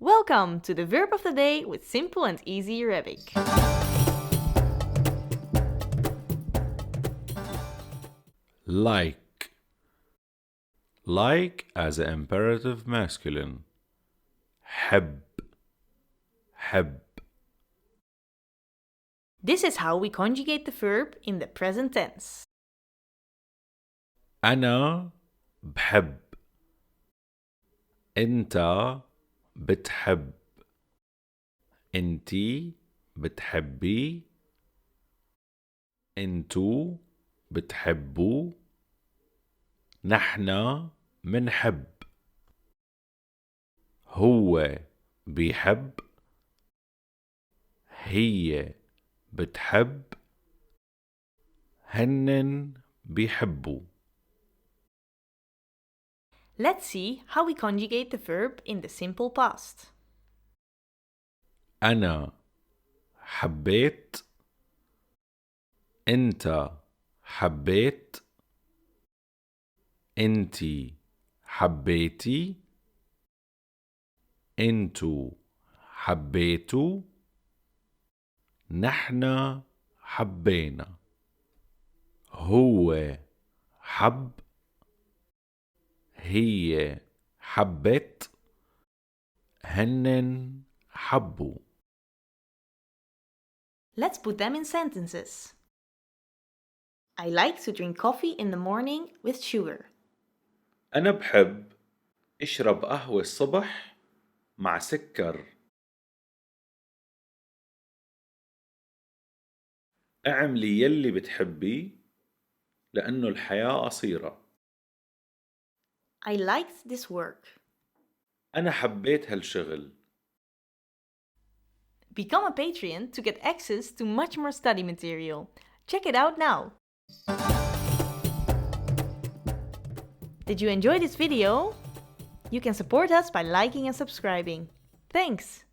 Welcome to the verb of the day with simple and easy Arabic. Like. Like as an imperative masculine. حب. حب. This is how we conjugate the verb in the present tense. أنا بحب. أنت بتحب. أنتي بتحبي. أنتو بتحبوا. نحنا منحب. هو بيحب. هي بتحب. هنن بيحبوا. Let's see how we conjugate the verb in the simple past. أنا حبيت. أنت حبيت. أنتي حبيتي. أنتو حبيتوا. نحنا حبينا. هو حب. هي حبت. هنن حبوا. Let's put them in sentences. I like to drink coffee in the morning with sugar. أنا بحب أشرب قهوة الصبح مع سكر. اعملي يلي بتحبيه لأنه الحياة قصيرة. I liked this work. أنا حبيت هالشغل. Become a Patreon to get access to much more study material. Check it out now. Did you enjoy this video? You can support us by liking and subscribing. Thanks!